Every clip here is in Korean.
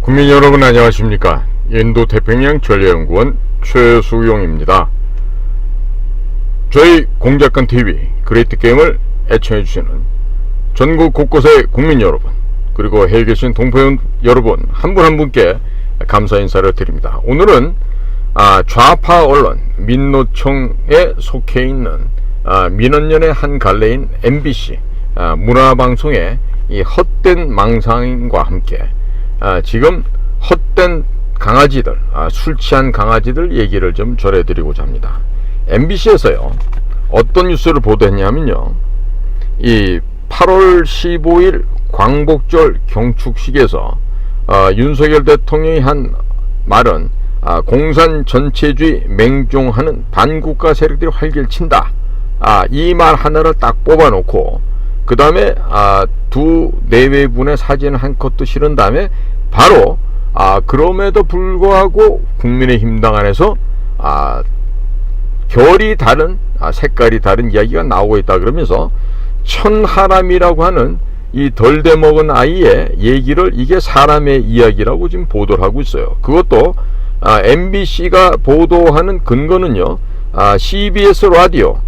국민 여러분 안녕하십니까. 인도태평양 전략연구원 최수용입니다. 저희 공작관TV 그레이트게임을 애청해주시는 전국 곳곳의 국민 여러분, 그리고 해외 계신 동포 여러분 한 분 한 분께 감사 인사를 드립니다. 오늘은 좌파 언론 민노총에 속해 있는 민원연의 한 갈래인 MBC 문화방송의 이 헛된 망상과 함께 지금 헛된 강아지들, 술 취한 강아지들 얘기를 좀 전해드리고자 합니다. MBC에서요 어떤 뉴스를 보도했냐면요, 이 8월 15일 광복절 경축식에서 윤석열 대통령이 한 말은 공산 전체주의 맹종하는 반국가 세력들이 활개를 친다, 이 말 하나를 딱 뽑아놓고 그 다음에 두 내외분의 사진 한 컷도 실은 다음에 바로 그럼에도 불구하고 국민의힘당 안에서 결이 다른 색깔이 다른 이야기가 나오고 있다 그러면서 천하람이라고 하는 이 덜대먹은 아이의 얘기를 이게 사람의 이야기라고 지금 보도를 하고 있어요. 그것도 MBC가 보도하는 근거는요, CBS 라디오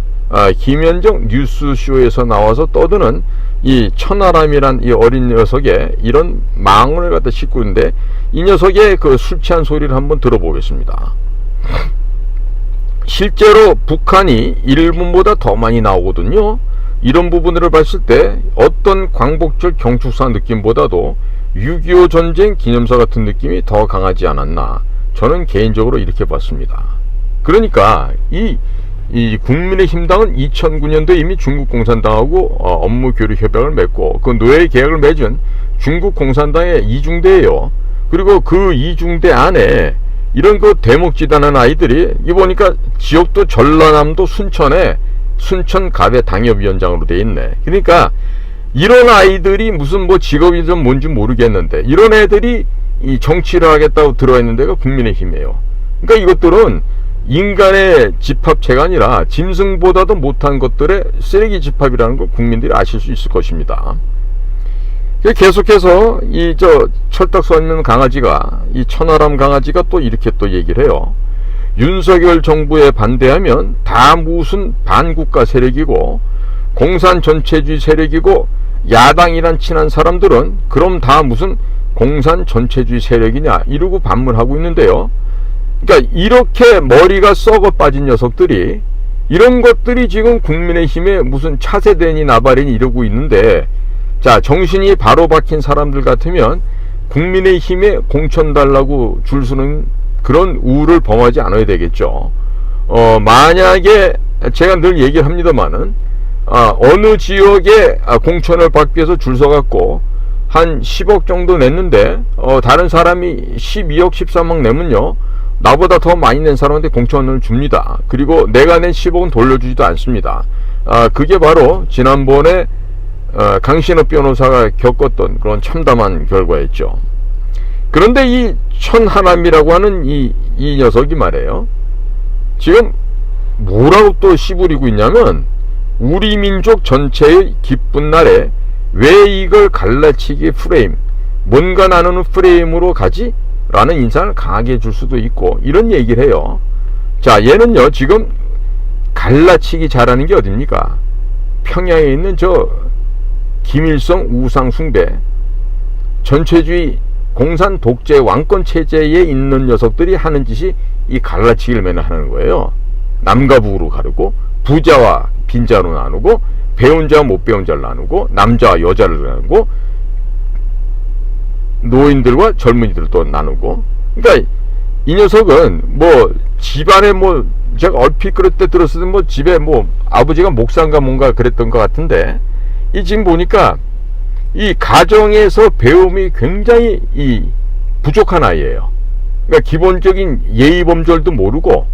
김현정 뉴스쇼에서 나와서 떠드는 이 천하람이란 이 어린 녀석의 이런 망언을 갖다 싣고 있는데, 이 녀석의 그 술 취한 소리를 한번 들어보겠습니다. 실제로 북한이 일본보다 더 많이 나오거든요. 이런 부분들을 봤을 때 어떤 광복절 경축사 느낌보다도 6.25 전쟁 기념사 같은 느낌이 더 강하지 않았나, 저는 개인적으로 이렇게 봤습니다. 그러니까 이 국민의힘당은 2009년도에 이미 중국 공산당하고 업무 교류 협약을 맺고 그 노예 계약을 맺은 중국 공산당의 이중대예요. 그리고 그 이중대 안에 이런 그 대목지단한 아이들이, 이 보니까 지역도 전라남도 순천에 순천갑의 당협위원장으로 돼 있네. 그러니까 이런 아이들이 무슨 뭐 직업이 좀 뭔지 모르겠는데 이런 애들이 이 정치를 하겠다고 들어와 있는 데가 국민의힘이에요. 그러니까 이것들은 인간의 집합체가 아니라 짐승보다도 못한 것들의 쓰레기 집합이라는 걸 국민들이 아실 수 있을 것입니다. 계속해서 이 철딱 서 있는 강아지가, 이 천하람 강아지가 또 이렇게 또 얘기를 해요. 윤석열 정부에 반대하면 다 무슨 반국가 세력이고 공산 전체주의 세력이고, 야당이란 친한 사람들은 그럼 다 무슨 공산 전체주의 세력이냐 이러고 반문하고 있는데요. 그러니까 이렇게 머리가 썩어 빠진 녀석들이, 이런 것들이 지금 국민의힘에 무슨 차세대니 나발이니 이러고 있는데, 자, 정신이 바로 박힌 사람들 같으면 국민의힘에 공천 달라고 줄 서는 그런 우를 범하지 않아야 되겠죠. 만약에 제가 늘 얘기를 합니다만은 어느 지역에 공천을 받기 위해서 줄 서갖고 한 10억 정도 냈는데 다른 사람이 12억 13억 내면요, 나보다 더 많이 낸 사람한테 공천을 줍니다. 그리고 내가 낸 10억은 돌려주지도 않습니다. 그게 바로 지난번에 강신업 변호사가 겪었던 그런 참담한 결과였죠. 그런데 이 천하람이라고 하는 이 녀석이 말이에요, 지금 뭐라고 또 씨부리고 있냐면, 우리 민족 전체의 기쁜 날에 왜 이걸 갈라치기 프레임, 뭔가 나누는 프레임으로 가지? 라는 인상을 강하게 줄 수도 있고, 이런 얘기를 해요. 자, 얘는요 지금 갈라치기 잘하는 게 어딥니까? 평양에 있는 김일성 우상 숭배, 전체주의 공산 독재 왕권 체제에 있는 녀석들이 하는 짓이 이 갈라치기를 맨날 하는 거예요. 남과 북으로 가르고, 부자와 빈자로 나누고, 배운 자와 못 배운 자를 나누고, 남자와 여자를 나누고, 노인들과 젊은이들을 또 나누고. 그러니까 이 녀석은 뭐 집안에 뭐 제가 얼핏 그럴 때 들었을 때 뭐 집에 뭐 아버지가 목사인가 뭔가 그랬던 것 같은데, 이 지금 보니까 이 가정에서 배움이 굉장히 부족한 아이예요. 그러니까 기본적인 예의 범절도 모르고,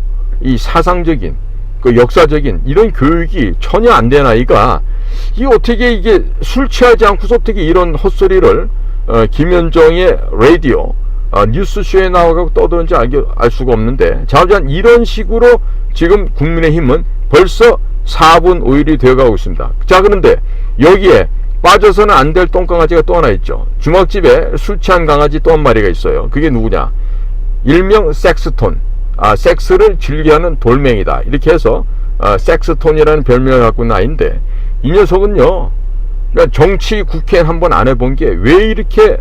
이 사상적인 그 역사적인 이런 교육이 전혀 안 된 아이가, 이 어떻게 이게 술 취하지 않고서 어떻게 이런 헛소리를 김현정의 라디오 뉴스쇼에 나와서 떠드는지 알 수가 없는데, 자, 이런 식으로 지금 국민의힘은 벌써 4분 5일이 되어가고 있습니다. 자, 그런데 여기에 빠져서는 안 될 똥강아지가 또 하나 있죠. 주막집에 술 취한 강아지 또 한 마리가 있어요. 그게 누구냐? 일명 섹스톤. 섹스를 즐겨하는 돌멩이다. 이렇게 해서 섹스톤이라는 별명을 갖고 있는 아이인데, 이 녀석은요, 그러니까 정치 국회의원 한번 안 해본 게 왜 이렇게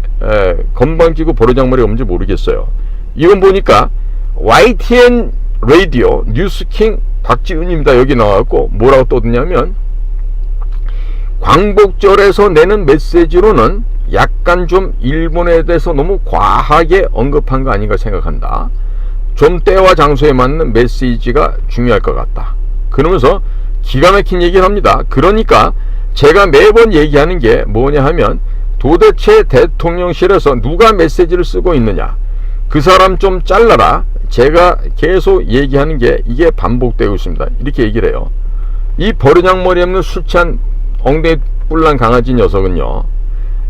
건방지고 버르장머리가 없는지 모르겠어요. 이건 보니까 YTN 라디오 뉴스킹 박지훈입니다. 여기 나와갖고 뭐라고 떠드냐면, 광복절에서 내는 메시지로는 약간 좀 일본에 대해서 너무 과하게 언급한 거 아닌가 생각한다. 좀 때와 장소에 맞는 메시지가 중요할 것 같다. 그러면서 기가 막힌 얘기를 합니다. 그러니까 제가 매번 얘기하는 게 뭐냐 하면, 도대체 대통령실에서 누가 메시지를 쓰고 있느냐, 그 사람 좀 잘라라. 제가 계속 얘기하는 게 이게 반복되고 있습니다. 이렇게 얘기를 해요. 이 버르장머리 없는 술 취한 엉덩이 뿔난 강아지 녀석은요,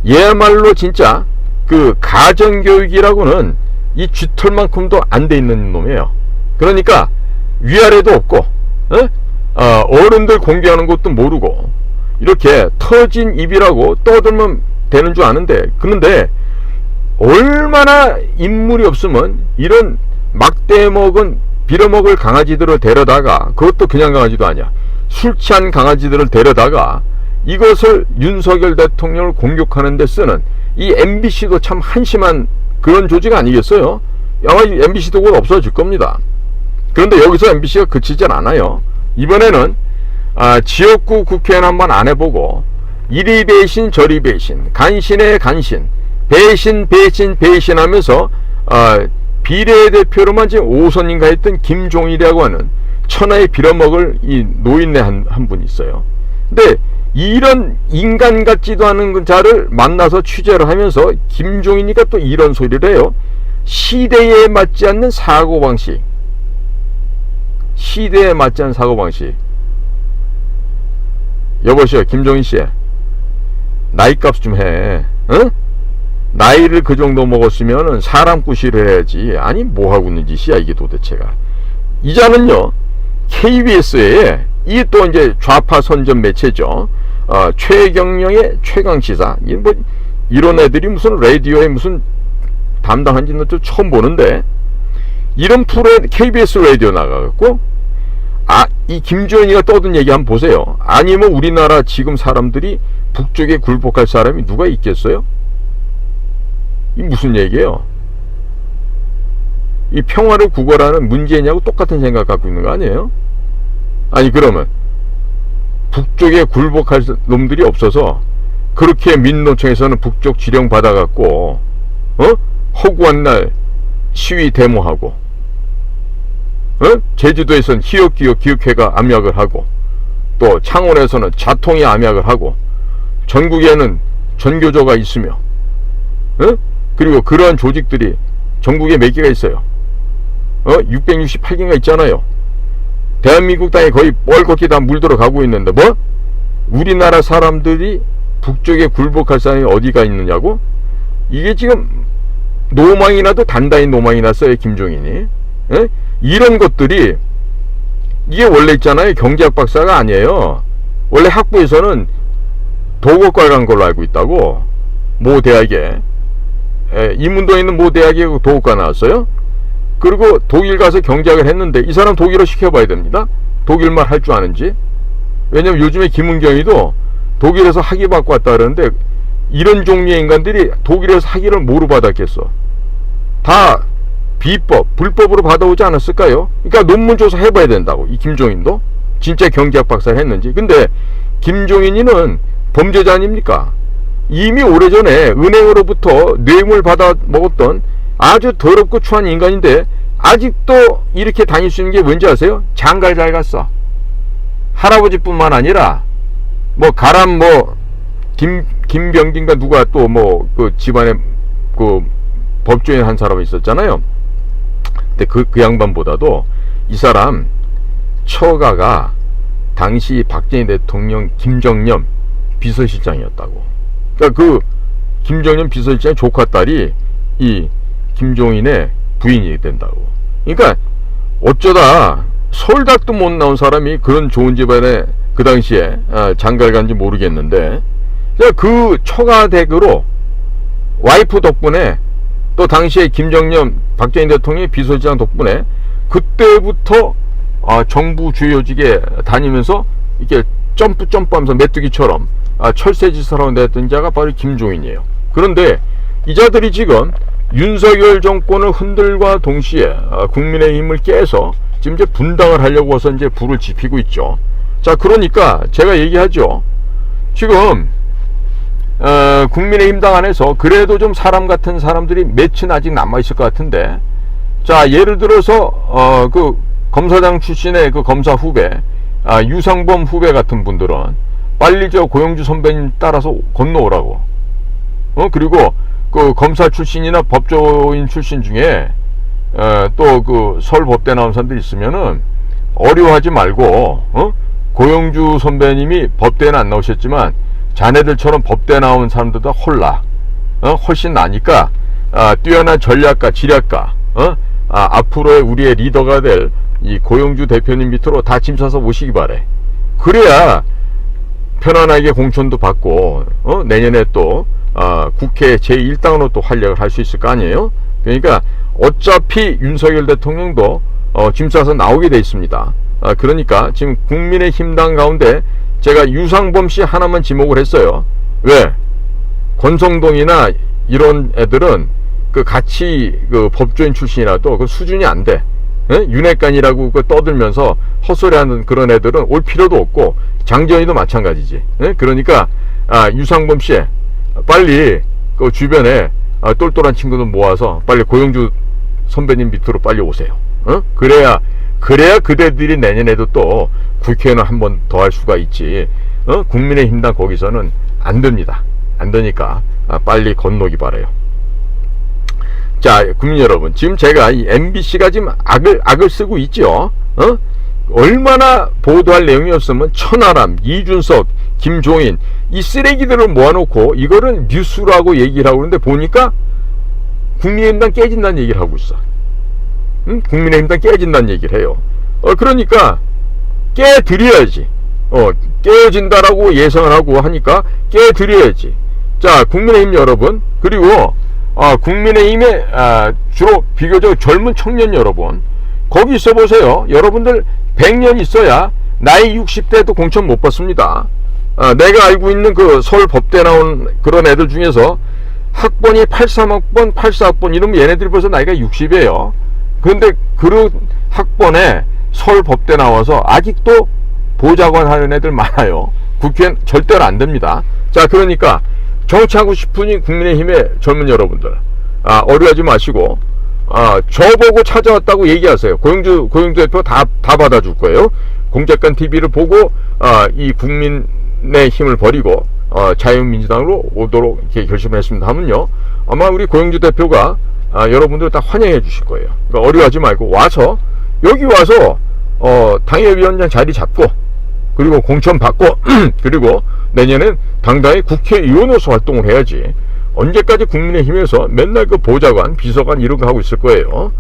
얘야말로 진짜 그 가정교육이라고는 이 쥐털만큼도 안 돼 있는 놈이에요. 그러니까 위아래도 없고, 어른들 공개하는 것도 모르고, 이렇게 터진 입이라고 떠들면 되는 줄 아는데, 그런데 얼마나 인물이 없으면 이런 막대먹은 빌어먹을 강아지들을 데려다가, 그것도 그냥 강아지도 아니야, 술 취한 강아지들을 데려다가 이것을 윤석열 대통령을 공격하는 데 쓰는 이 MBC도 참 한심한 그런 조직 아니겠어요? 아마 MBC도 곧 없어질 겁니다. 그런데 여기서 MBC가 그치질 않아요. 이번에는 지역구 국회의원 한번 안 해보고, 이리 배신 저리 배신, 간신에 간신, 배신 하면서 비례대표로만 지금 5선인가 했던 김종일이라고 하는 천하의 빌어먹을 이 노인네 한 분 있어요. 근데 이런 인간 같지도 않은 자를 만나서 취재를 하면서 김종인이가 또 이런 소리를 해요. 시대에 맞지 않는 사고방식. 시대에 맞지 않는 사고방식. 여보시오, 김종인씨, 나이값 좀 해. 응? 나이를 그 정도 먹었으면 사람 구실을 해야지. 아니 뭐하고 있는 짓이야 이게 도대체가. 이자는요, KBS에 이 또 이제 좌파 선전 매체죠. 최경영의 최강시사. 뭐 이런 애들이 무슨 라디오에 무슨 담당한지는 또 처음 보는데, 이런 프로에 KBS 라디오 나가갖고 이 김주현이가 떠든 얘기 한번 보세요. 아니 뭐 우리나라 지금 사람들이 북쪽에 굴복할 사람이 누가 있겠어요? 이 무슨 얘기예요? 이 평화를 구걸하는 문재인하고 똑같은 생각 갖고 있는 거 아니에요? 아니 그러면 북쪽에 굴복할 놈들이 없어서 그렇게 민노총에서는 북쪽 지령 받아갖고 허구한 날 시위 데모하고, 제주도에서는 히읗기역 기획회가 압력을 하고, 또 창원에서는 자통이 압력을 하고, 전국에는 전교조가 있으며, 그리고 그러한 조직들이 전국에 몇 개가 있어요. 668개가 있잖아요. 대한민국 땅에 거의 뻘겋게 다 물들어 가고 있는데, 뭐? 우리나라 사람들이 북쪽에 굴복할 사람이 어디가 있느냐고? 이게 지금 노망이나도 단단히 노망이 났어요, 김종인이. 이런 것들이, 이게 원래 있잖아요, 경제학 박사가 아니에요. 원래 학부에서는 도곡과 간 걸로 알고 있다고. 모 대학에, 이문동에 있는 모 대학에 도곡과 나왔어요. 그리고 독일 가서 경제학을 했는데, 이 사람 독일어 시켜봐야 됩니다. 독일말 할 줄 아는지. 왜냐면 요즘에 김은경이도 독일에서 학위 받고 왔다 그러는데, 이런 종류의 인간들이 독일에서 학위를 뭐로 받았겠어? 다 비법, 불법으로 받아오지 않았을까요? 그러니까 논문 조사 해봐야 된다고. 이 김종인도 진짜 경제학 박사를 했는지. 근데 김종인이는 범죄자 아닙니까? 이미 오래전에 은행으로부터 뇌물 받아 먹었던 아주 더럽고 추한 인간인데, 아직도 이렇게 다닐 수 있는 게 뭔지 아세요? 장가를 잘 갔어. 할아버지뿐만 아니라 뭐 가람 뭐 김병긴가 누가 또 뭐 그 집안에 그 법조인 한 사람이 있었잖아요. 근데 그 양반보다도 이 사람 처가가 당시 박정희 대통령 김정년 비서실장이었다고. 그러니까 그 김정년 비서실장의 조카 딸이 이 김종인의 부인이 된다고. 그러니까 어쩌다 서울대학도 못 나온 사람이 그런 좋은 집안에 그 당시에 장가를 간지 모르겠는데, 그 처가댁으로 와이프 덕분에 또 당시에 김정년 박정희 대통령의 비서실장 덕분에 그때부터 정부 주요 요직에 다니면서 이렇게 점프하면서 메뚜기처럼 철새짓을 하고 냈던 자가 바로 김종인이에요. 그런데 이 자들이 지금 윤석열 정권을 흔들과 동시에 국민의힘을 깨서 지금 이제 분당을 하려고 해서 이제 불을 지피고 있죠. 자, 그러니까 제가 얘기하죠. 지금 국민의힘 당 안에서 그래도 좀 사람 같은 사람들이 몇은 아직 남아있을 것 같은데, 자, 예를 들어서 그 검사장 출신의 그 검사 후배, 유상범 후배 같은 분들은 빨리 저 고영주 선배님 따라서 건너오라고. 그리고 그 검사 출신이나 법조인 출신 중에 또 그 서울법대 나온 사람들 있으면은 어려워하지 말고, 고영주 선배님이 법대는 안 나오셨지만 자네들처럼 법대 나온 사람들보다 훨씬 나니까 뛰어난 전략가, 지략가, 앞으로의 우리의 리더가 될 이 고영주 대표님 밑으로 다 짐 싸서 오시기 바래. 그래야 편안하게 공천도 받고 내년에 또 국회 제1당으로 또 활약을 할 수 있을 거 아니에요. 그러니까 어차피 윤석열 대통령도 짐 싸서 나오게 돼 있습니다. 그러니까 지금 국민의힘당 가운데 제가 유상범 씨 하나만 지목을 했어요. 왜? 권성동이나 이런 애들은 그 같이 그 법조인 출신이라도 그 수준이 안 돼. 윤핵관이라고 그 떠들면서 헛소리하는 그런 애들은 올 필요도 없고, 장재현이도 마찬가지지. 그러니까 유상범 씨 빨리 그 주변에 똘똘한 친구들 모아서 빨리 고영주 선배님 밑으로 빨리 오세요. 그래야 그대들이 내년에도 또 국회의원 한 번 더 할 수가 있지. 국민의힘당 거기서는 안 됩니다. 안 되니까 빨리 건너기 바라요. 자, 국민 여러분, 지금 제가 이 MBC가 지금 악을 쓰고 있죠. 얼마나 보도할 내용이었으면 천하람, 이준석, 김종인 이 쓰레기들을 모아놓고 이거를 뉴스라고 얘기를 하고 있는데, 보니까 국민의힘당 깨진다는 얘기를 하고 있어. 국민의힘당 깨진다는 얘기를 해요. 그러니까 깨드려야지. 깨진다라고 예상을 하고 하니까 깨드려야지. 자, 국민의힘 여러분, 그리고 국민의힘의 주로 비교적 젊은 청년 여러분, 거기 있어 보세요. 여러분들 100년 있어야 나이 60대도 공천 못 받습니다. 내가 알고 있는 그 서울 법대 나온 그런 애들 중에서 학번이 83학번, 84학번 이러면 얘네들이 벌써 나이가 60이에요. 그런데 그런 학번에 서울 법대 나와서 아직도 보좌관 하는 애들 많아요. 국회엔 절대로 안 됩니다. 자, 그러니까 정치하고 싶으니 국민의힘의 젊은 여러분들, 어려워하지 마시고, 저보고 찾아왔다고 얘기하세요. 고영주 대표 다 받아줄 거예요. 공작관 TV를 보고, 이 국민의힘을 버리고, 자유민주당으로 오도록 이렇게 결심을 했습니다 하면요, 아마 우리 고영주 대표가, 여러분들 다 환영해 주실 거예요. 그러니까 어려워하지 말고 여기 와서, 당협위원장 자리 잡고, 그리고 공천 받고, 그리고 내년엔 당당히 국회의원으로서 활동을 해야지. 언제까지 국민의힘에서 맨날 그 보좌관, 비서관 이런 거 하고 있을 거예요.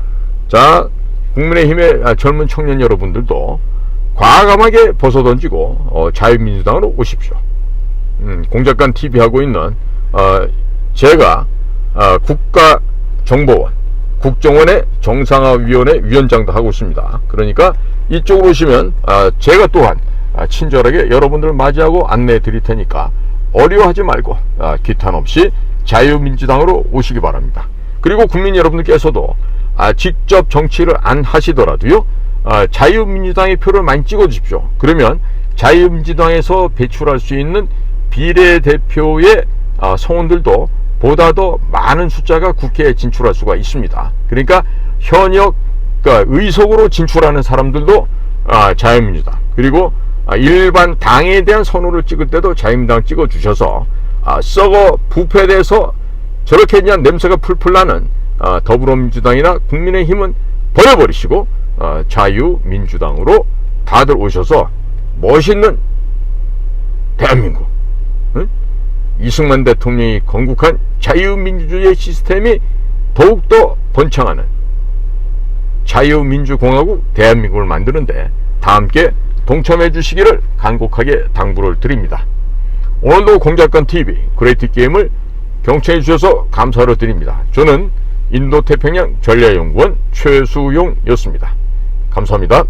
자, 국민의힘의 젊은 청년 여러분들도 과감하게 벗어던지고 자유민주당으로 오십시오. 공작관 TV 하고 있는 제가 국가정보원, 국정원의 정상화위원회 위원장도 하고 있습니다. 그러니까 이쪽으로 오시면 제가 또한 친절하게 여러분들을 맞이하고 안내해 드릴 테니까 어려워하지 말고 기탄 없이 자유민주당으로 오시기 바랍니다. 그리고 국민 여러분들께서도 직접 정치를 안 하시더라도요, 자유민주당의 표를 많이 찍어 주십시오. 그러면 자유민주당에서 배출할 수 있는 비례대표의 성원들도 보다 더 많은 숫자가 국회에 진출할 수가 있습니다. 그러니까 현역, 그러니까 의석으로 진출하는 사람들도 자유민주당, 그리고 일반 당에 대한 선호를 찍을 때도 자유민주당 찍어 주셔서 썩어 부패돼서 저렇게 그냥 냄새가 풀풀 나는 더불어민주당이나 국민의힘은 버려버리시고 자유민주당으로 다들 오셔서 멋있는 대한민국, 이승만 대통령이 건국한 자유민주주의 시스템이 더욱더 번창하는 자유민주공화국 대한민국을 만드는데 다 함께 동참해 주시기를 간곡하게 당부를 드립니다. 오늘도 공작관TV 그레이트 게임을 경청해 주셔서 감사를 드립니다. 저는 인도태평양 전략연구원 최수용이었습니다. 감사합니다.